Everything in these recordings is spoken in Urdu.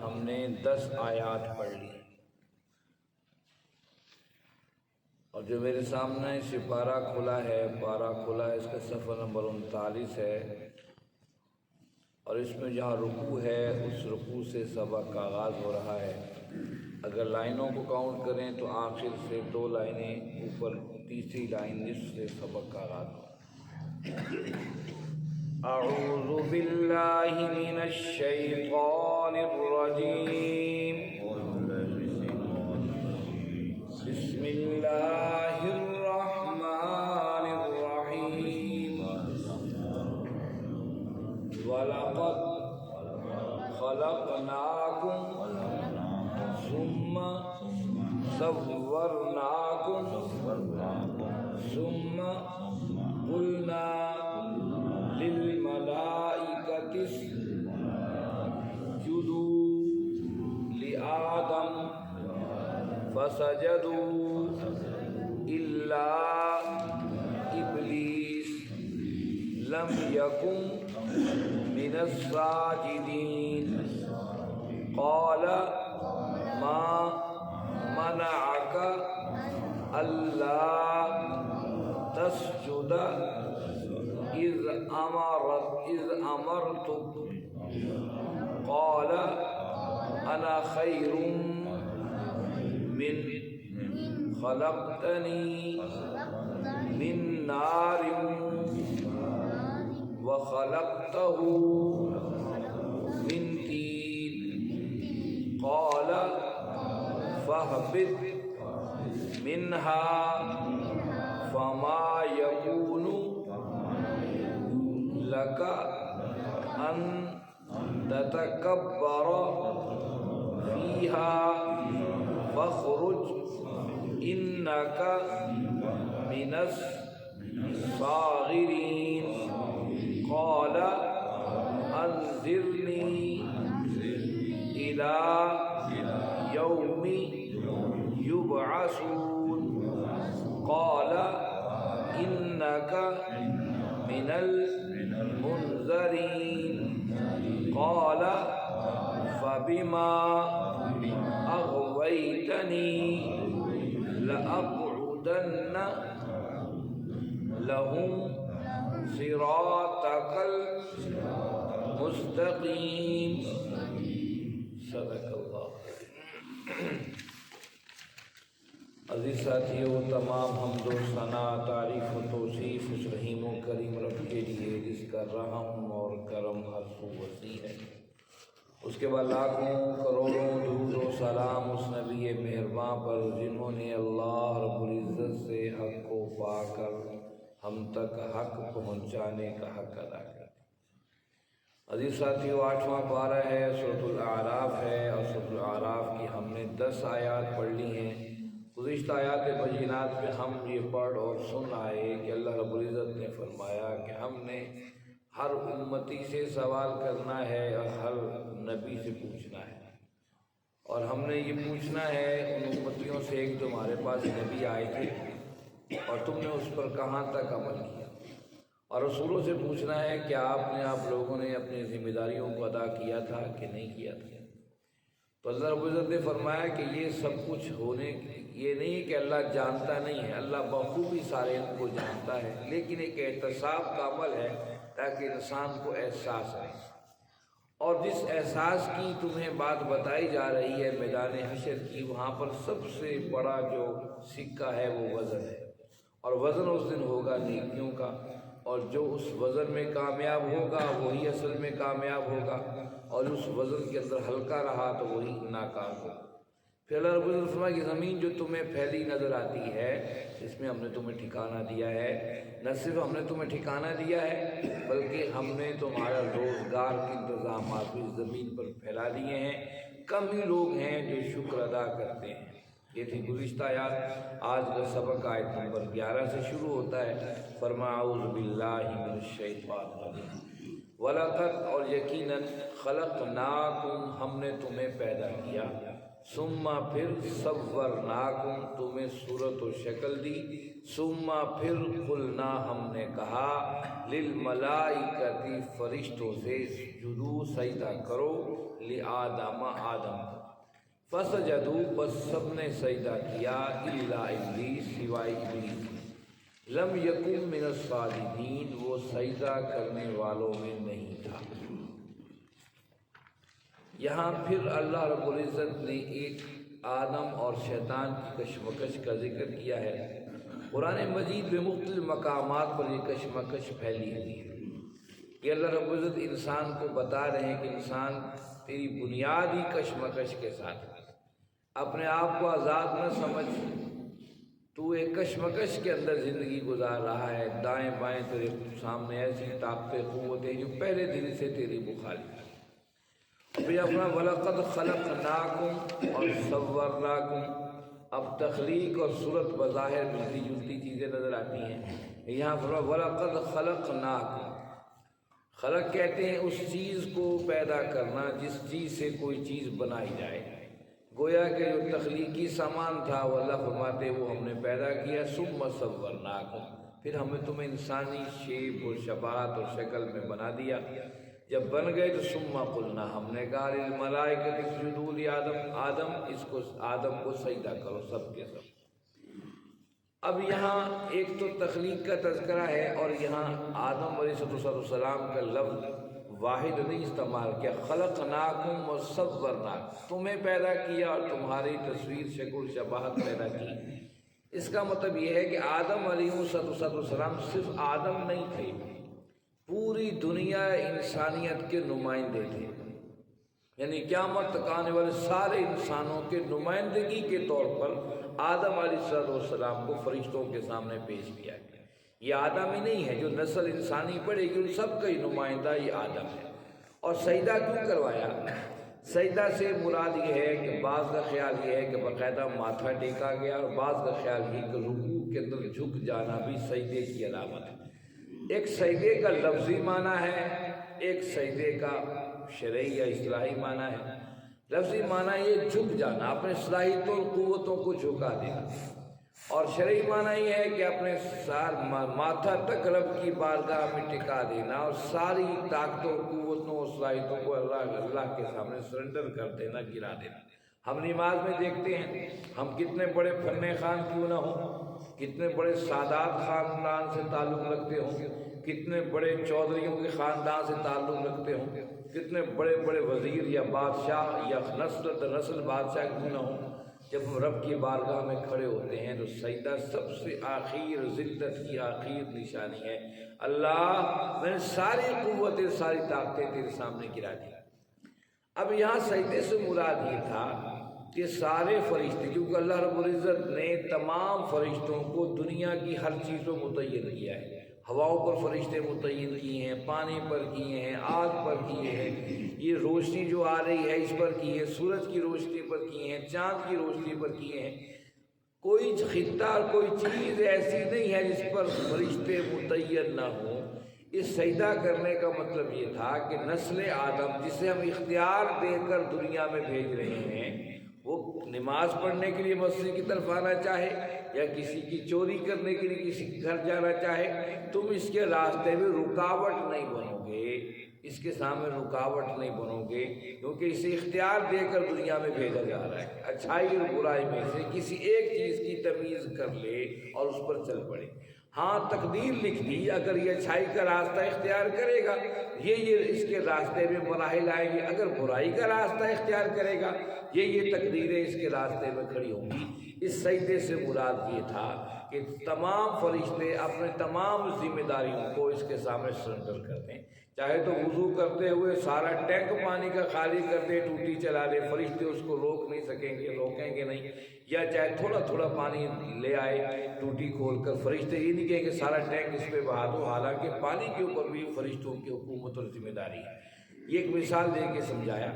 ہم نے 10 آیات پڑھ لی، اور جو میرے سامنے سپارہ کھلا ہے، پارہ کھلا ہے، اس کا صفحہ نمبر 39 ہے، اور اس میں جہاں رکوع ہے اس رکوع سے سبق کا آغاز ہو رہا ہے۔ اگر لائنوں کو کاؤنٹ کریں تو آخر سے 2 لائنیں اوپر، تیسری لائن نصف سے سبق کا آغاز ہو۔ اعوذ باللہ من الشیطان الرجیم، بسم اللہ الرحمن الرحیم، وَلَقَدْ خَلَقْنَاكُمْ ثُمَّ صَوَّرْنَاكُمْ ثُمَّ قُلْنَا لِلْمَلَائِكَةِ اسْجُدُوا لِآدَمَ فَسَجَدُوا إِلَّا إِبْلِيسَ لَمْ يَكُنْ من الساجدين قال ما منعك ألا تسجد إذ أمرتك قال أنا خير من خلقتني من نار وخلقته من طين قال فاهبط منها فما يكون لك أن تتكبر فيها فاخرج إنك من الصاغرين قال انظرني إلى يوم يبعثون قال إنك من المنذرين قال فبما أغويتني لأقعدن لهم صراطك المستقيم صدق اللہ۔ عزیز ساتھیو، تمام حمد و ثنا، تعریف و توصیف اس رحیم و کریم رب کے لیے جس کا رحم اور کرم ہر سو وسیع ہے۔ اس کے بعد لاکھوں کروڑوں درود و سلام اس نبی مہرباں پر جنہوں نے اللہ رب العزت سے حق کو پا کر ہم تک حق پہنچانے کا حق ادا کر۔ عزیز ساتھیو، 8واں پارہ ہے، سورۃ الاعراف ہے، اور سورۃ الاعراف کی ہم نے 10 آیات پڑھ لی ہیں۔ گزشتہ آیات بینات میں ہم یہ پڑھ اور سن آئے کہ اللہ رب العزت نے فرمایا کہ ہم نے ہر امتی سے سوال کرنا ہے اور ہر نبی سے پوچھنا ہے، اور ہم نے یہ پوچھنا ہے ان امتیوں سے کہ تمہارے پاس نبی آئے تھے اور تم نے اس پر کہاں تک عمل کیا، اور رسولوں سے پوچھنا ہے کہ آپ لوگوں نے اپنی ذمہ داریوں کو ادا کیا تھا کہ نہیں کیا تھا۔ تو اللہ رب العزت نے فرمایا کہ یہ سب کچھ ہونے، یہ نہیں کہ اللہ جانتا نہیں ہے، اللہ بخوبی سارے ان کو جانتا ہے، لیکن ایک احتساب کا عمل ہے تاکہ انسان کو احساس آئے۔ اور جس احساس کی تمہیں بات بتائی جا رہی ہے میدان حشر کی، وہاں پر سب سے بڑا جو سکہ ہے وہ وزن ہے، اور وزن اس دن ہوگا نیکیوں کا، اور جو اس وزن میں کامیاب ہوگا وہی اصل میں کامیاب ہوگا، اور اس وزن کے اندر ہلکا رہا تو وہی ناکام ہوگا۔ پھر اللہ رب العزت فرمایا کہ زمین جو تمہیں پھیلی نظر آتی ہے، اس میں ہم نے تمہیں ٹھکانہ دیا ہے، نہ صرف ہم نے تمہیں ٹھکانہ دیا ہے بلکہ ہم نے تمہارا روزگار کے انتظامات بھی زمین پر پھیلا دیے ہیں۔ کم ہی لوگ ہیں جو شکر ادا کرتے ہیں۔ یہ تھی گزشتہ آیات۔ آج کا سبق آیت نمبر 11 سے شروع ہوتا ہے۔ فرمایا اعوذ باللہ من الشیطان الرجیم، وَلَقَدْ اور یقیناً خَلَقْنَاكُمْ ہم نے تمہیں پیدا کیا، ثم پھر صورناکم تمہیں صورت و شکل دی، ثم پھر قلنا ہم نے کہا للملائکتی فرشتوں سے اسجدوا سجدہ کرو لآدم آدم کو، فسجدوا بس سب نے سجدہ کیا الا ابلیس سوائے ابلیس، لم یکن من الساجدین وہ سجدہ کرنے والوں میں نہیں تھا۔ یہاں پھر اللہ رب العزت نے ایک آدم اور شیطان کی کشمکش کا ذکر کیا ہے۔ قرآن مجید میں مختلف مقامات پر یہ کشمکش پھیلی ہوئی ہے کہ اللہ رب العزت انسان کو بتا رہے ہیں کہ انسان تیری بنیادی کشمکش کے ساتھ اپنے آپ کو آزاد نہ سمجھ، تو ایک کشمکش کے اندر زندگی گزار رہا ہے، دائیں بائیں تیرے سامنے ایسی طاقتیں قوتیں جو پہلے دن سے تیری مخالف ہے۔ پھر اپنا وَلَقَدْ خَلَقْنَاكُمْ اور صَوَّرْنَاكُمْ، اب تخلیق اور صورت بظاہر ملتی جلتی چیزیں نظر آتی ہیں، یہاں پر وَلَقَدْ خَلَقْنَاكُمْ، خلق کہتے ہیں اس چیز کو پیدا کرنا جس چیز سے کوئی چیز بنائی جائے، گویا کہ جو تخلیقی سامان تھا وہ اللہ فرماتے وہ ہم نے پیدا کیا، ثُمَّ صَوَّرْنَاكُمْ پھر ہمیں تمہیں انسانی شیپ اور شباہت اور شکل میں بنا دیا، جب بن گئے تو ثم قلنا ہم نے کہا للملائکۃ اسجدوا لآدم آدم کو سجدہ کرو سب کے سب۔ اب یہاں ایک تو تخلیق کا تذکرہ ہے اور یہاں آدم علیہ السلام کا لفظ واحد نہیں استعمال کیا، خلقناکم وصورناکم تمہیں پیدا کیا اور تمہاری تصویر شکل شباہت پیدا کی۔ اس کا مطلب یہ ہے کہ آدم علیہ السلام صرف آدم نہیں تھے، پوری دنیا انسانیت کے نمائندے تھے، یعنی قیامت تک آنے والے سارے انسانوں کے نمائندگی کے طور پر آدم علیہ السلام کو فرشتوں کے سامنے پیش کیا گیا۔ یہ آدم ہی نہیں ہے، جو نسل انسانی بڑھے گی ان سب کا ہی نمائندہ یہ آدم ہے۔ اور سجدہ کیوں کروایا؟ سجدہ سے مراد یہ ہے کہ بعض کا خیال یہ ہے کہ باقاعدہ ماتھا ٹیکا گیا، اور بعض کا خیال یہ کہ رکوع کے اندر جھک جانا بھی سجدے کی علامت ہے۔ ایک سجدے کا لفظی معنی ہے، ایک سجدے کا شرعی یا اصطلاحی معنی ہے۔ لفظی معنی یہ جھک جانا، اپنے صلاحیتوں اور قوتوں کو جھکا دینا، اور شرعی معنی یہ ہے کہ اپنے ماتھا تک رب کی بارگاہ میں ٹکا دینا اور ساری طاقتوں قوتوں اور صلاحیتوں کو اللہ کے سامنے سرنڈر کر دینا، گرا دینا۔ ہم نماز میں دیکھتے ہیں ہم کتنے بڑے فن خان کیوں نہ ہوں، کتنے بڑے سادات خاندان سے تعلق رکھتے ہوں، کتنے بڑے چودھریوں کے خاندان سے تعلق رکھتے ہوں، کتنے بڑے بڑے وزیر یا بادشاہ یا نسل بادشاہ کیوں نہ ہوں، جب ہم رب کی بارگاہ میں کھڑے ہوتے ہیں تو سجدہ سب سے آخر ذلت کی آخر نشانی ہے۔ اللہ میں نے ساری قوتیں ساری طاقتیں تیرے سامنے گرا دی۔ اب یہاں سجدے سے مراد یہ تھا کہ سارے فرشتے، کیونکہ اللہ رب العزت نے تمام فرشتوں کو دنیا کی ہر چیز کو متعین کیا ہے، ہواؤں پر فرشتے متعین کیے ہیں، پانی پر کیے ہیں، آگ پر کیے ہیں، یہ روشنی جو آ رہی ہے اس پر کی ہے، سورج کی روشنی پر کیے ہیں، چاند کی روشنی پر کیے ہیں۔ کوئی خطہ اور کوئی چیز ایسی نہیں ہے جس پر فرشتے متعین نہ ہوں۔ اس سجدہ کرنے کا مطلب یہ تھا کہ نسل آدم جسے ہم اختیار دے کر دنیا میں بھیج رہے ہیں، وہ نماز پڑھنے کے لیے مسجد کی طرف آنا چاہے یا کسی کی چوری کرنے کے لیے کسی کے گھر جانا چاہے، تم اس کے راستے میں رکاوٹ نہیں بنو گے، اس کے سامنے رکاوٹ نہیں بنو گے، کیونکہ اسے اختیار دے کر دنیا میں بھیجا جا رہا ہے۔ اچھائی اور برائی میں سے کسی ایک چیز کی تمیز کر لے اور اس پر چل پڑے۔ ہاں تقدیر لکھ دی، اگر یہ اچھائی کا راستہ اختیار کرے گا یہ اس کے راستے میں مراحل آئیں گے، اگر برائی کا راستہ اختیار کرے گا یہ تقدیریں اس کے راستے میں کھڑی ہوں گی۔ اس سجدے سے مراد یہ تھا کہ تمام فرشتے اپنے تمام ذمہ داریوں کو اس کے سامنے سرنڈر کر دیں، چاہے تو وضو کرتے ہوئے سارا ٹینک پانی کا خالی کر دے، ٹوٹی چلا لے، فرشتے اس کو روک نہیں سکیں گے، روکیں گے نہیں، یا چاہے تھوڑا تھوڑا پانی لے آئے ٹوٹی کھول کر، فرشتے یہ نہیں کہیں کہ سارا ٹینک اس پہ بہا دو، حالانکہ پانی کے اوپر بھی فرشتوں کی حکومت اور ذمہ داری ہے۔ یہ ایک مثال دے کے سمجھایا،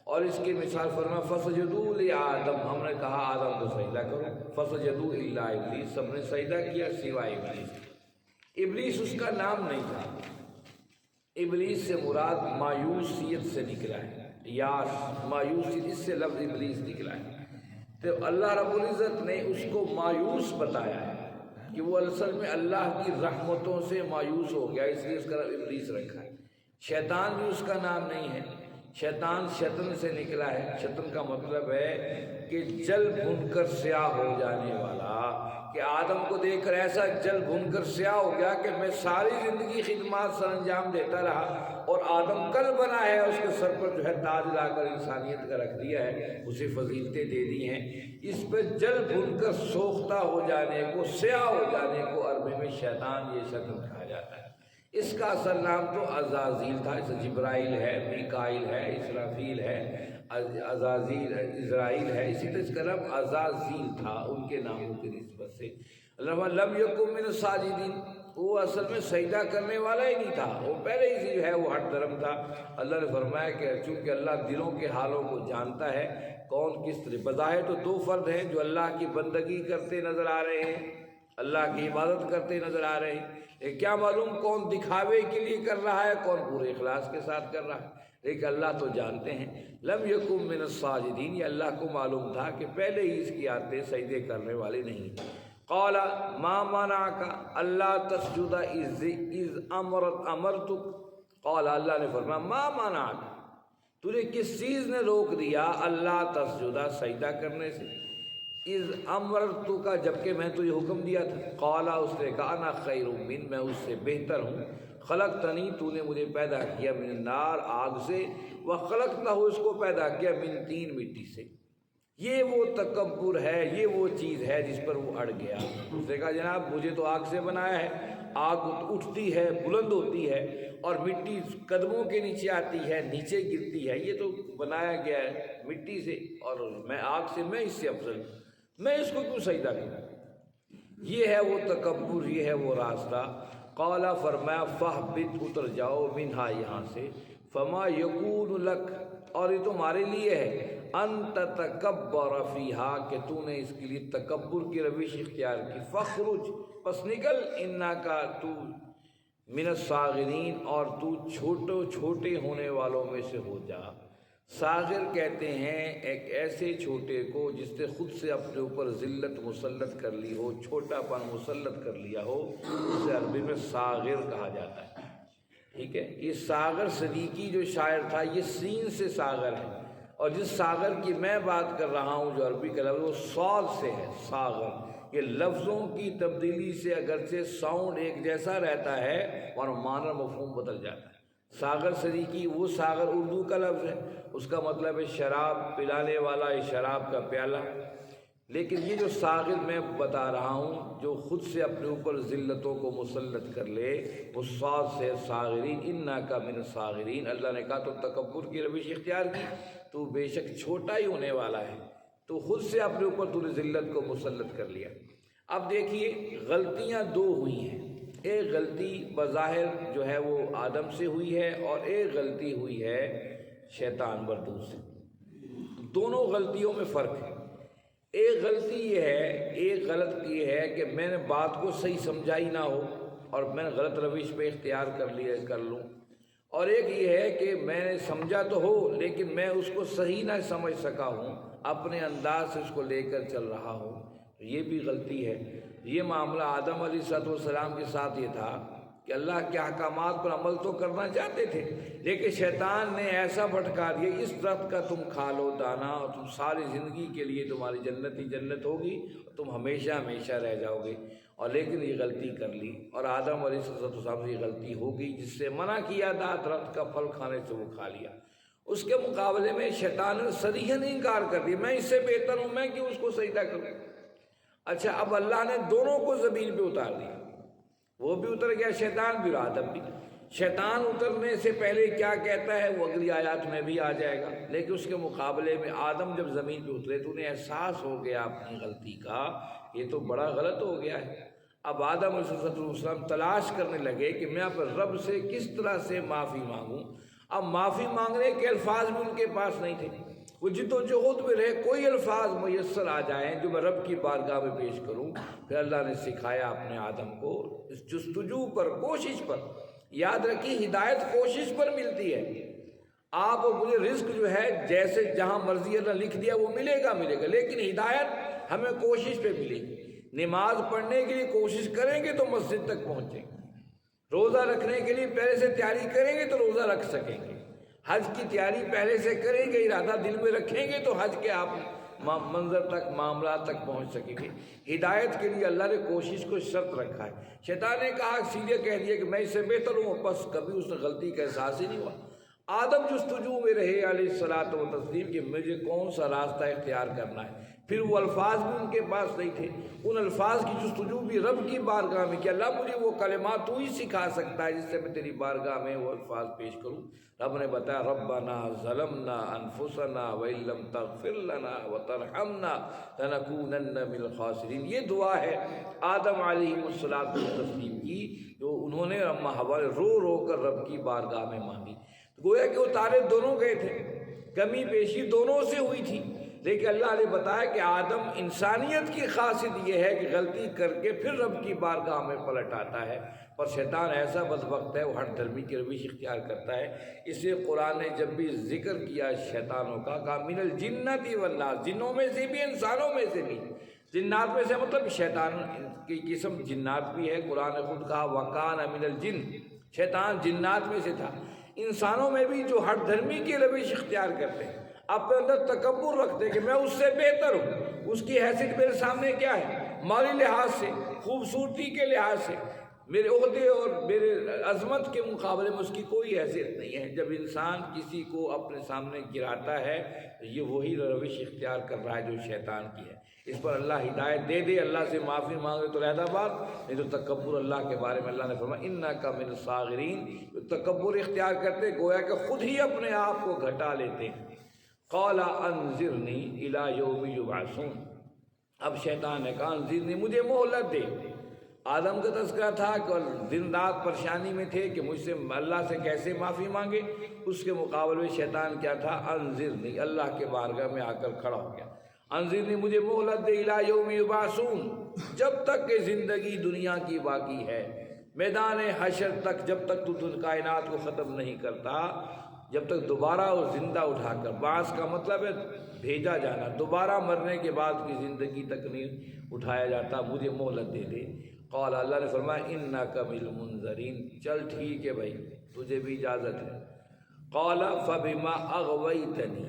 اور اس کی مثال فرمایا فسجدوا لآدم، ہم نے کہا آدم کو سجدہ کرو، فسجدوا الا ابلیس، سب نے سجدہ کیا سوائے ابلیس۔ ابلیس اس کا نام نہیں تھا، ابلیس سے مراد مایوسیت سے نکلا ہے، یاس مایوسی، اس سے لفظ ابلیس نکلا ہے۔ تو اللہ رب العزت نے اس کو مایوس بتایا ہے کہ وہ اصل میں اللہ کی رحمتوں سے مایوس ہو گیا، اس لیے اس کا نام ابلیس رکھا ہے۔ شیطان بھی اس کا نام نہیں ہے، شیطان شطن سے نکلا ہے۔ شطن کا مطلب ہے کہ جل بھن کر سیاہ ہو جانے والا، کہ آدم کو دیکھ کر ایسا جل بھن کر سیاہ ہو گیا کہ میں ساری زندگی خدمات سر انجام دیتا رہا اور آدم کل بنا ہے، اس کے سر پر جو ہے تاج لا کر انسانیت کا رکھ دیا ہے، اسے فضیلتیں دے دی ہیں۔ اس پہ جل بھن کر سوختہ ہو جانے کو، سیاہ ہو جانے کو عربی میں شیطان یہ شکل کہا جاتا ہے۔ اس کا اصل نام تو عزازیل تھا، اس جبرائیل ہے، میکائیل ہے، اسرافیل ہے، عزازیل اسرائیل ہے، اسی طرح اس کا نام عزازیل تھا ان کے ناموں کی نسبت سے۔ اللہ لم یکن من الساجدین، وہ اصل میں سجدہ کرنے والا ہی نہیں تھا، وہ پہلے ہی سے جو ہے وہ ہٹ درم تھا۔ اللہ نے فرمایا کہ چونکہ اللہ دلوں کے حالوں کو جانتا ہے، کون کس طرح، بظاہر تو دو فرد ہیں جو اللہ کی بندگی کرتے نظر آ رہے ہیں، اللہ کی عبادت کرتے نظر آ رہے ہیں، لیکن کیا معلوم کون دکھاوے کے لیے کر رہا ہے، کون پورے اخلاص کے ساتھ کر رہا ہے، لیکن اللہ تو جانتے ہیں۔ لم یکن من الساجدین، یہ اللہ کو معلوم تھا کہ پہلے ہی اس کی عادتیں سجدے کرنے والے نہیں۔ قال ما منعک اللہ تسجد اذ امرتک، قال اللہ نے فرمایا ما منعک، تجھے کس چیز نے روک دیا اللہ تسجدہ سجدہ کرنے سے، اذ امرتک جبکہ میں تجھے حکم دیا تھا، قال اس نے کہا انا خیر من، میں اس سے بہتر ہوں، خلقتنی تو نے مجھے پیدا کیا من النار آگ سے، وخلقتہ اس کو پیدا کیا من طین مٹی سے۔ یہ وہ تکبر ہے، یہ وہ چیز ہے جس پر وہ اڑ گیا۔ اس نے کہا جناب مجھے تو آگ سے بنایا ہے، آگ اٹھتی ہے، بلند ہوتی ہے، اور مٹی قدموں کے نیچے آتی ہے، نیچے گرتی ہے، یہ تو بنایا گیا ہے مٹی سے، اور میں آگ سے، میں اس سے افضل ہوں، میں اس کو کیوں سجدہ کروں؟ یہ ہے وہ تکبر، یہ ہے وہ راستہ۔ قال فرمایا فاہبط، اتر جاؤ، منہا یہاں سے، فما یکون لک، اور یہ تمہارے لیے ہے، ان تتکبر فیہا، کہ تو نے اس کے لیے تکبر کی روش اختیار کی، فخرج، پس نکل، انکا، تو من الصاغرین، اور تو چھوٹے ہونے والوں میں سے ہو جا۔ صاغر کہتے ہیں ایک ایسے چھوٹے کو جس نے خود سے اپنے اوپر ذلت مسلط کر لی ہو، چھوٹا پن مسلط کر لیا ہو، اسے عربی میں صاغر کہا جاتا ہے۔ ٹھیک ہے، یہ صاغر صدیقی جو شاعر تھا، یہ سین سے صاغر ہے، اور جس صاغر کی میں بات کر رہا ہوں جو عربی کا لفظ وہ صاد سے ہے، صاغر۔ یہ لفظوں کی تبدیلی سے اگرچہ ساؤنڈ ایک جیسا رہتا ہے اور معنی مفہوم بدل جاتا ہے۔ صاغر صدیقی وہ صاغر اردو کا لفظ ہے، اس کا مطلب ہے شراب پلانے والا، یہ شراب کا پیالہ، لیکن یہ جو صاغر میں بتا رہا ہوں جو خود سے اپنے اوپر ذلتوں کو مسلط کر لے، وہ صاد سے صاغرین، انکا من الصاغرین۔ اللہ نے کہا تو تکبر کی روش اختیار کی، تو بے شک چھوٹا ہی ہونے والا ہے، تو خود سے اپنے اوپر تو نے ذلت کو مسلط کر لیا۔ اب دیکھیے غلطیاں دو ہوئی ہیں، ایک غلطی بظاہر جو ہے وہ آدم سے ہوئی ہے، اور ایک غلطی ہوئی ہے شیطان مردود سے۔ دونوں غلطیوں میں فرق ہے۔ ایک غلطی یہ ہے، ایک غلط یہ ہے کہ میں نے بات کو صحیح سمجھا ہی نہ ہو اور میں نے غلط روش پہ اختیار کر لوں، اور ایک یہ ہے کہ میں نے سمجھا تو ہو لیکن میں اس کو صحیح نہ سمجھ سکا ہوں، اپنے انداز سے اس کو لے کر چل رہا ہوں، یہ بھی غلطی ہے۔ یہ معاملہ آدم علیہ السلام کے ساتھ یہ تھا کہ اللہ کے احکامات پر عمل تو کرنا چاہتے تھے، لیکن شیطان نے ایسا بھٹکا دیا، اس درخت کا تم کھا لو دانا اور تم ساری زندگی کے لیے تمہاری جنت ہی جنت ہوگی، تم ہمیشہ ہمیشہ رہ جاؤ گے، اور لیکن یہ غلطی کر لی، اور آدم علیہ السلام سے یہ غلطی ہو گئی، جس سے منع کیا تھا درخت کا پھل کھانے سے وہ کھا لیا۔ اس کے مقابلے میں شیطان نے صریحاً انکار کر دیا، میں اس سے بہتر ہوں، میں کیوں اس کو سجدہ کروں۔ اچھا، اب اللہ نے دونوں کو زمین پہ اتار دیا، وہ بھی اتر گیا شیطان بھی اور آدم بھی۔ شیطان اترنے سے پہلے کیا کہتا ہے وہ اگلی آیات میں بھی آ جائے گا، لیکن اس کے مقابلے میں آدم جب زمین پہ اترے تو انہیں احساس ہو گیا اپنی غلطی کا، یہ تو بڑا غلط ہو گیا ہے۔ اب آدم علیہ السلام تلاش کرنے لگے کہ میں اپنے رب سے کس طرح سے معافی مانگوں۔ اب معافی مانگنے کے الفاظ بھی ان کے پاس نہیں تھے، وہ جدوجہد میں رہے کوئی الفاظ میسر آ جائیں جو میں رب کی بارگاہ میں پیش کروں۔ پھر اللہ نے سکھایا اپنے آدم کو اس جستجو پر، کوشش پر، یاد رکھیے ہدایت کوشش پر ملتی ہے۔ آپ مجھے رزق جو ہے جیسے جہاں مرضی اللہ لکھ دیا وہ ملے گا، لیکن ہدایت ہمیں کوشش پہ ملے گی۔ نماز پڑھنے کے لیے کوشش کریں گے تو مسجد تک پہنچیں گے، روزہ رکھنے کے لیے پہلے سے تیاری کریں گے تو روزہ رکھ سکیں گے، حج کی تیاری پہلے سے کریں گے، ارادہ دل میں رکھیں گے تو حج کے آپ منظر تک، معاملات تک پہنچ سکیں گے۔ ہدایت کے لیے اللہ نے کوشش کو شرط رکھا ہے۔ شیطان نے کہا، سیدھے کہہ دیا کہ میں اس سے بہتر ہوں، بس کبھی اس نے غلطی کا احساس ہی نہیں ہوا۔ آدم جستجو میں رہے علیہ الصلوۃ والتسلیم کہ مجھے کون سا راستہ اختیار کرنا ہے، پھر وہ الفاظ بھی ان کے پاس نہیں تھے، ان الفاظ کی جستجو بھی رب کی بارگاہ میں کہ اللہ مجھے وہ کلمات تو ہی سکھا سکتا ہے جس سے میں تیری بارگاہ میں وہ الفاظ پیش کروں۔ رب نے بتایا، ربنا ظلمنا انفسنا وان لم تغفر لنا وترحمنا لنکونن من الخاسرین۔ یہ دعا ہے آدم علیہ الصلوۃ والتسلیم کی، جو انہوں نے حوا رو رو کر رب کی بارگاہ میں مانگی۔ گویا کہ وہ تارے دونوں گئے تھے، کمی بیشی دونوں سے ہوئی تھی، لیکن اللہ نے بتایا کہ آدم انسانیت کی خاصیت یہ ہے کہ غلطی کر کے پھر رب کی بارگاہ میں پلٹ آتا ہے، اور شیطان ایسا بدبخت ہے، وہ ہر دھرمی کی روش اختیار کرتا ہے۔ اس لیے قرآن نے جب بھی ذکر کیا شیطانوں کا، کہا من الجنۃ والناس، جنوں میں سے بھی انسانوں میں سے بھی۔ جنات میں سے مطلب شیطان کی قسم جنات بھی ہے، قرآن نے خود کہا وکان من الجن، شیطان جنات میں سے تھا۔ انسانوں میں بھی جو ہر دھرمی کی روش اختیار کرتے ہیں، اپنے اندر تکبر رکھتے ہیں کہ میں اس سے بہتر ہوں، اس کی حیثیت میرے سامنے کیا ہے، مالی لحاظ سے، خوبصورتی کے لحاظ سے، میرے عہدے اور میرے عظمت کے مقابلے میں اس کی کوئی حیثیت نہیں ہے۔ جب انسان کسی کو اپنے سامنے گراتا ہے تو یہ وہی روش اختیار کر رہا ہے جو شیطان کی ہے۔ اس پر اللہ ہدایت دے دے، اللہ سے معافی مانگے تو علیحدہ بات، نہیں تو تکبر اللہ کے بارے میں اللہ نے فرمایا انک من الصاغرین، جو تکبر اختیار کرتے گویا کہ خود ہی اپنے آپ کو گھٹا لیتے ہیں۔ قال انظرنی الی یوم یبعثون، اب شیطان نے کہا انظرنی، مجھے مہلت دے۔ آدم کا تذکرہ تھا کہ دن رات پریشانی میں تھے کہ مجھ سے اللہ سے کیسے معافی مانگے، اس کے مقابلے میں شیطان کیا تھا، انظرنی، اللہ کے بارگاہ میں آ کر کھڑا ہو گیا، انظرنی مجھے مہلت دے الی یوم یبعثون، جب تک کہ زندگی دنیا کی باقی ہے، میدان حشر تک، جب تک تو کائنات کو ختم نہیں کرتا، جب تک دوبارہ وہ زندہ اٹھا کر، بعث کا مطلب ہے بھیجا جانا، دوبارہ مرنے کے بعد کی زندگی تک نہیں اٹھایا جاتا، مجھے مہلت دے دے۔ قال، اللہ نے فرمایا انک من المنظرین، چل ٹھیک ہے بھائی، تجھے بھی اجازت ہے۔ قال فبما اغویتنی،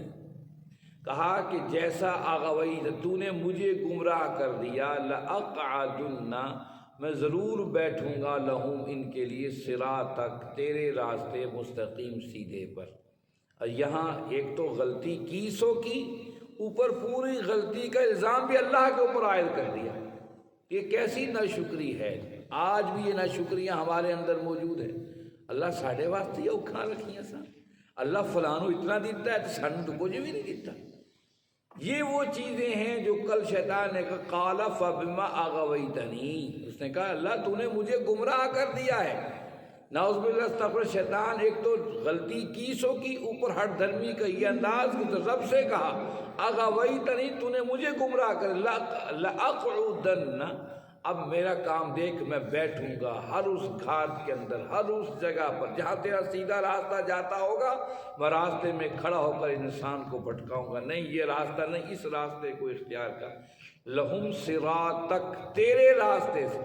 کہا کہ جیسا اغویت، تو نے مجھے گمراہ کر دیا، لأقعدن، میں ضرور بیٹھوں گا، لہم، ان کے لیے، صراطک، تیرے راستے مستقیم سیدھے پر۔ اور یہاں ایک تو غلطی کی سو کی، اوپر پوری غلطی کا الزام بھی اللہ کے اوپر عائد کر دیا۔ یہ کیسی ناشکری ہے، آج بھی یہ ناشکریاں ہمارے اندر موجود ہیں۔ اللہ ساڑھے واسطے یہ کھا رکھیاں سا، اللہ فلانو اتنا دیتا ہے تو سانو تو کچھ بھی نہیں دیتا۔ یہ وہ چیزیں ہیں جو کل شیطان نے کہا قال فبما اغویتنی، اس نے کہا اللہ تو نے مجھے گمراہ کر دیا ہے۔ نعوذ باللہ، استغفر، شیطان ایک تو غلطی کی سو کی، اوپر ہر دھرمی کا یہ انداز کہ تو رب سے کہا اغویتنی، تو نے مجھے گمراہ کر، لأقعدن، اب میرا کام دیکھ، میں بیٹھوں گا ہر اس گھاٹ کے اندر، ہر اس جگہ پر جہاں تیرا سیدھا راستہ جاتا ہوگا، میں راستے میں کھڑا ہو کر انسان کو بھٹکاؤں گا، نہیں یہ راستہ نہیں، اس راستے کو اختیار کر۔ لہم صراطک، تیرے راستے سے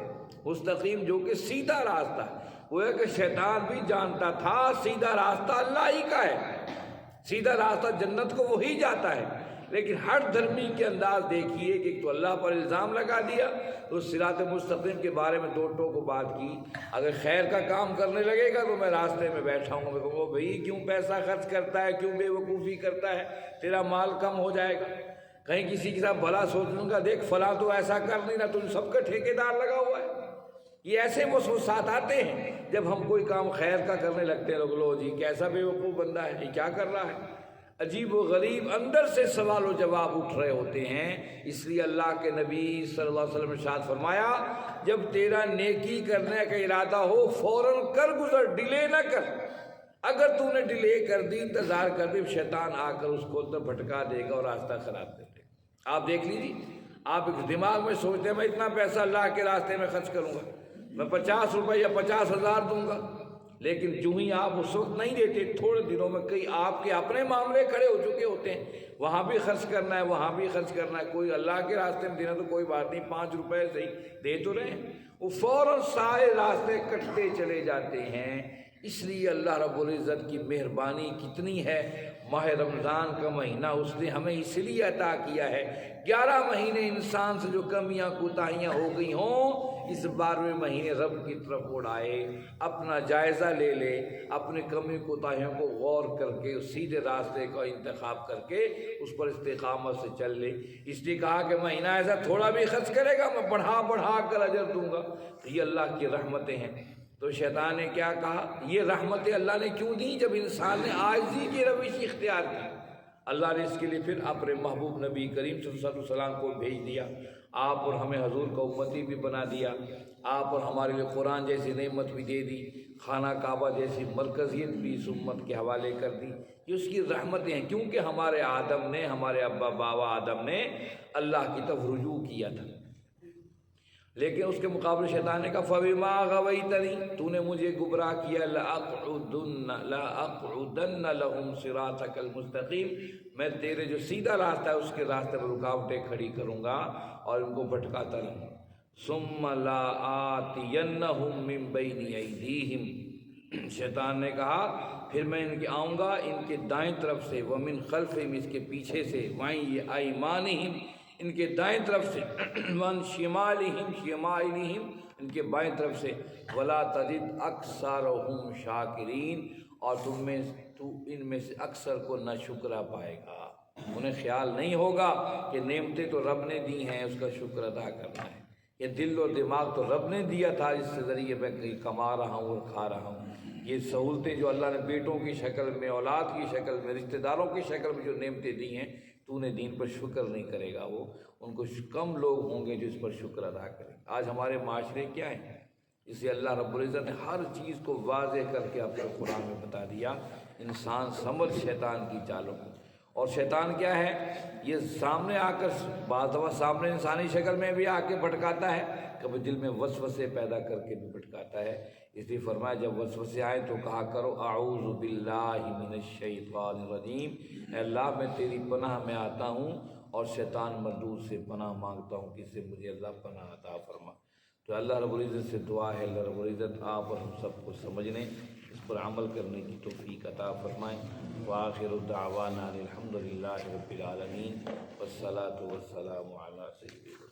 مستقیم، جو کہ سیدھا راستہ ہے۔ وہ ہے کہ شیطان بھی جانتا تھا سیدھا راستہ اللہ ہی کا ہے، سیدھا راستہ جنت کو وہی جاتا ہے، لیکن ہر دھرمی کے انداز دیکھیے کہ تو اللہ پر الزام لگا دیا، تو صراط مستقیم کے بارے میں دو ٹوک بات کی، اگر خیر کا کام کرنے لگے گا تو میں راستے میں بیٹھا ہوں، میں کہوں گا بھئی کیوں پیسہ خرچ کرتا ہے، کیوں بے وقوفی کرتا ہے، تیرا مال کم ہو جائے گا۔ کہیں کسی کے ساتھ بھلا سوچ لوں گا، دیکھ فلاں تو ایسا کر نہیں رہا، تم سب کا ٹھیکیدار لگا ہوا ہے۔ یہ ایسے وسوسات آتے ہیں جب ہم کوئی کام خیر کا کرنے لگتے ہیں، لوگ لو جی کیسا بے وقوف بندہ ہے، یہ کیا کر رہا ہے، عجیب و غریب اندر سے سوال و جواب اٹھ رہے ہوتے ہیں۔ اس لیے اللہ کے نبی صلی اللہ علیہ وسلم نے ارشاد فرمایا، جب تیرا نیکی کرنے کا ارادہ ہو فوراً کر گزر، ڈیلے نہ کر۔ اگر تو نے ڈیلے کر دی، انتظار کر دی، شیطان آ کر اس کو تو بھٹکا دے گا اور راستہ خراب کر دے گا۔ آپ دیکھ لیجیے، آپ دماغ میں سوچتے ہیں میں اتنا پیسہ اللہ کے راستے میں خرچ کروں گا، میں 50 روپے یا 50,000 دوں گا، لیکن جو ہی آپ اس وقت نہیں دیتے، تھوڑے دنوں میں کئی آپ کے اپنے معاملے کھڑے ہو چکے ہوتے ہیں، وہاں بھی خرچ کرنا ہے، وہاں بھی خرچ کرنا ہے، کوئی اللہ کے راستے میں دینا تو کوئی بات نہیں، 5 روپے سے ہی دے تو رہے ہیں، وہ فوراً سارے راستے کٹتے چلے جاتے ہیں۔ اس لیے اللہ رب العزت کی مہربانی کتنی ہے، ماہ رمضان کا مہینہ اس نے ہمیں اس لیے عطا کیا ہے، 11 مہینے انسان سے جو کمیاں کوتاہیاں ہو گئی ہوں، اس 12ویں مہینے رب کی طرف اڑائے، اپنا جائزہ لے لے، اپنے کمی کوتاہیوں کو غور کر کے سیدھے راستے کا انتخاب کر کے اس پر استقامت سے چل لے۔ اس لیے کہا کہ مہینہ ایسا تھوڑا بھی خرچ کرے گا میں بڑھا بڑھا کر اجر دوں گا، یہ اللہ کی رحمتیں ہیں۔ تو شیطان نے کیا کہا، یہ رحمتیں اللہ نے کیوں دی؟ جب انسان نے عاجزی کی روش اختیار کی، اللہ نے اس کے لیے پھر اپنے محبوب نبی کریم صلی اللہ علیہ وسلم کو بھیج دیا، آپ اور ہمیں حضور کا امتی بھی بنا دیا، آپ اور ہمارے لیے قرآن جیسی نعمت بھی دے دی، خانہ کعبہ جیسی مرکزیت بھی اس امت کے حوالے کر دی، یہ اس کی رحمتیں ہیں، کیونکہ ہمارے آدم نے، ہمارے ابا بابا آدم نے اللہ کی طرف رجوع کیا تھا۔ لیکن اس کے مقابلے شیطان نے کہا فَبِمَا غَوَيْتَنِي، تو نے مجھے گمراہ کیا، لَأَقْعُدَنَّ لَهُمْ صِرَاطَكَ الْمُسْتَقِيمَ، میں تیرے جو سیدھا راستہ ہے اس کے راستے پر رکاوٹیں کھڑی کروں گا اور ان کو بھٹکاتا رہوں گا۔ ثُمَّ لَآتِيَنَّهُم مِّن بَيْنِ أَيْدِيهِمْ، شیطان نے کہا پھر میں ان کے آؤں گا ان کے دائیں طرف سے، وَمِن خَلْفِهِمْ، اس کے پیچھے سے، وَعَنْ أَيْمَانِهِمْ، ان کے دائیں طرف سے، وَعَنْ شِمَائِلِهِمْ، ان کے بائیں طرف سے، وَلَا تَزِدْ أَكْثَرَهُمْ شَاكِرِينَ، اور تو ان میں سے اکثر کو نہ شکرہ پائے گا، انہیں خیال نہیں ہوگا کہ نعمتیں تو رب نے دی ہیں، اس کا شکر ادا کرنا ہے، یہ دل و دماغ تو رب نے دیا تھا، اس سے ذریعے میں کہیں کما رہا ہوں اور کھا رہا ہوں، یہ سہولتیں جو اللہ نے بیٹوں کی شکل میں، اولاد کی شکل میں، رشتہ داروں کی شکل میں جو نعمتیں دی ہیں، تو نے دین پر شکر نہیں کرے گا، وہ ان کو کم لوگ ہوں گے جو اس پر شکر ادا کریں۔ آج ہمارے معاشرے کیا ہیں، اسے اللہ رب العزت نے ہر چیز کو واضح کر کے اپنے قرآن میں بتا دیا، انسان سمجھ شیطان کی چالوں کو۔ اور شیطان کیا ہے، یہ سامنے آ کر بعض دفعہ سامنے انسانی شکل میں بھی آ کے بھٹکاتا ہے، کبھی دل میں وسوسے پیدا کر کے بھی بھٹکاتا ہے، اس لیے فرمایا جب وسوسے آئیں تو کہا کرو اعوذ باللہ من الشیطان الرجیم، اے اللہ میں تیری پناہ میں آتا ہوں اور شیطان مردود سے پناہ مانگتا ہوں کہ اس سے مجھے اللہ پناہ عطا فرما۔ تو اللہ رب العزت سے دعا ہے اللہ رب العزت آپ اور ہم سب کو سمجھنے، اس پر عمل کرنے کی توفیق عطا فرمائیں۔ وآخر دعوانا الحمد للہ رب العالمین، والصلاة والسلام علی سیدنا